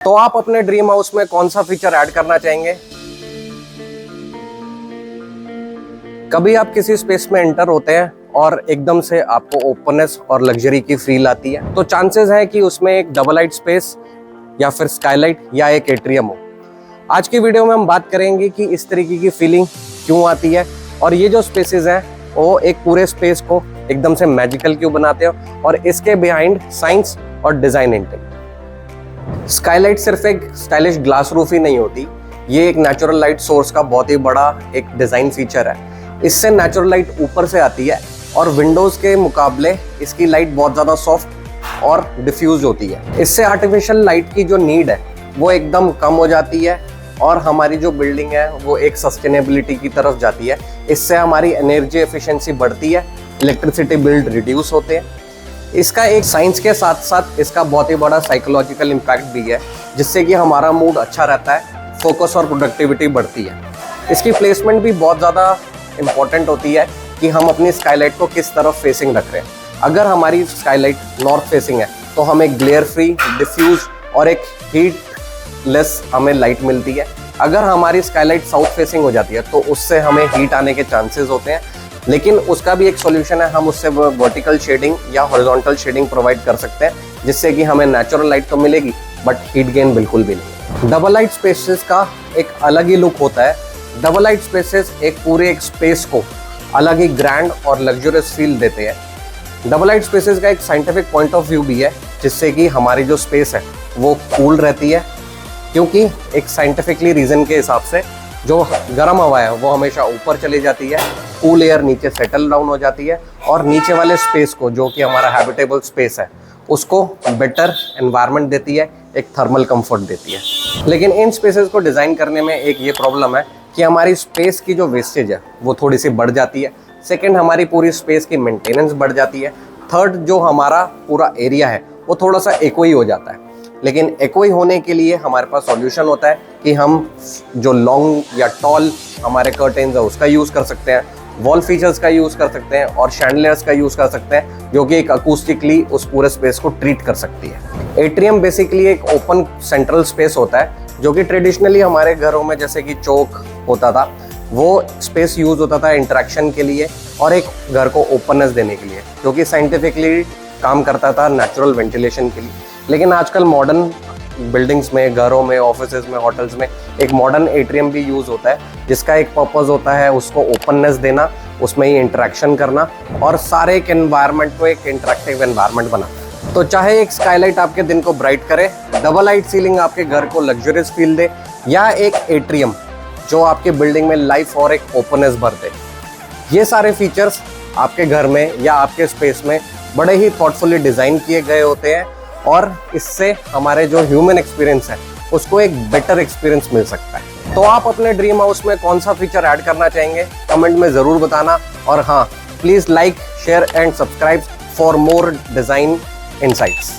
तो आप अपने ड्रीम हाउस में कौन सा फीचर ऐड करना चाहेंगे? कभी आप किसी स्पेस में एंटर होते हैं और एकदम से आपको ओपननेस और लग्जरी की फील आती है, तो चांसेस है कि उसमें एक डबल लाइट स्पेस या फिर स्काईलाइट या एक एट्रियम हो। आज की वीडियो में हम बात करेंगे कि इस तरीके की फीलिंग क्यों आती है और ये जो स्पेसेस हैं वो एक पूरे स्पेस को एकदम से मैजिकल क्यों बनाते हैं और इसके बिहाइंड साइंस और डिजाइन इंटेंट। स्काईलाइट सिर्फ एक स्टाइलिश ग्लास रूफ ही नहीं होती, ये एक नेचुरल लाइट सोर्स का बहुत ही बड़ा एक डिजाइन फीचर है। इससे नेचुरल लाइट ऊपर से आती है और विंडोज के मुकाबले इसकी लाइट बहुत ज़्यादा सॉफ्ट और डिफ्यूज होती है। इससे आर्टिफिशियल लाइट की जो नीड है वो एकदम कम हो जाती है और हमारी जो बिल्डिंग है वो एक सस्टेनेबिलिटी की तरफ जाती है। इससे हमारी एनर्जी एफिशिएंसी बढ़ती है, इलेक्ट्रिसिटी बिल रिड्यूस होते हैं। इसका एक साइंस के साथ साथ इसका बहुत ही बड़ा साइकोलॉजिकल इम्पैक्ट भी है, जिससे कि हमारा मूड अच्छा रहता है, फोकस और प्रोडक्टिविटी बढ़ती है। इसकी प्लेसमेंट भी बहुत ज़्यादा इम्पॉर्टेंट होती है कि हम अपनी स्काईलाइट को किस तरफ फेसिंग रख रहे हैं। अगर हमारी स्काईलाइट नॉर्थ फेसिंग है तो हमें ग्लेयर फ्री, डिफ्यूज और एक हीट लेस हमें लाइट मिलती है। अगर हमारी स्काईलाइट साउथ फेसिंग हो जाती है तो उससे हमें हीट आने के चांसेस होते हैं, लेकिन उसका भी एक सॉल्यूशन है, हम उससे वर्टिकल शेडिंग या हॉरिजॉन्टल शेडिंग प्रोवाइड कर सकते हैं, जिससे कि हमें नेचुरल लाइट तो मिलेगी बट हीट गेन बिल्कुल भी नहीं। डबल लाइट स्पेसेस का एक अलग ही लुक होता है। डबल लाइट स्पेसेस एक पूरे एक स्पेस को अलग ही ग्रैंड और लग्जरियस फील देते हैं। डबल लाइट स्पेसेस का एक साइंटिफिक पॉइंट ऑफ व्यू भी है, जिससे कि हमारी जो स्पेस है वो कूल रहती है, क्योंकि एक साइंटिफिकली रीजन के हिसाब से जो गर्म हवा है वो हमेशा ऊपर चली जाती है, कूल एयर नीचे सेटल डाउन हो जाती है और नीचे वाले स्पेस को, जो कि हमारा हैबिटेबल स्पेस है, उसको बेटर एनवायरनमेंट देती है, एक थर्मल कंफर्ट देती है। लेकिन इन स्पेसेस को डिज़ाइन करने में एक ये प्रॉब्लम है कि हमारी स्पेस की जो वेस्टेज है वो थोड़ी सी बढ़ जाती है। सेकेंड, हमारी पूरी स्पेस की मेंटेनेंस बढ़ जाती है। थर्ड, जो हमारा पूरा एरिया है वो थोड़ा सा एक्वाई हो जाता है। लेकिन एक्वाई होने के लिए हमारे पास सॉल्यूशन होता है कि हम जो लॉन्ग या टॉल हमारे कर्टेन्स है उसका यूज़ कर सकते हैं, वॉल फीचर्स का यूज़ कर सकते हैं और शैंडलियर्स का यूज़ कर सकते हैं, जो कि एक अकूस्टिकली उस पूरे स्पेस को ट्रीट कर सकती है। एट्रियम बेसिकली एक ओपन सेंट्रल स्पेस होता है, जो कि ट्रेडिशनली हमारे घरों में जैसे कि चौक होता था, वो स्पेस यूज़ होता था इंटरेक्शन के लिए और एक घर को ओपननेस देने के लिए, जो कि साइंटिफिकली काम करता था नेचुरल वेंटिलेशन के लिए। लेकिन आजकल मॉडर्न बिल्डिंग्स में, घरों में, ऑफिसेज में, होटल्स में एक मॉडर्न एट्रियम भी यूज़ होता है, जिसका एक पर्पस होता है उसको ओपननेस देना, उसमें ही इंटरेक्शन करना और सारे एक एनवायरनमेंट को एक इंटरेक्टिव एनवायरनमेंट बनाना। तो चाहे एक स्काईलाइट आपके दिन को ब्राइट करे, डबल लाइट सीलिंग आपके घर को लग्जरियस फील दे, या एक एट्रियम जो आपके बिल्डिंग में लाइफ और एक ओपननेस भर दे, ये सारे फीचर्स आपके घर में या आपके स्पेस में बड़े ही थॉटफुली डिज़ाइन किए गए होते हैं और इससे हमारे जो ह्यूमन एक्सपीरियंस है उसको एक बेटर एक्सपीरियंस मिल सकता है। तो आप अपने ड्रीम हाउस में कौन सा फीचर ऐड करना चाहेंगे, कमेंट में ज़रूर बताना। और हाँ, please like, share and subscribe for more design insights.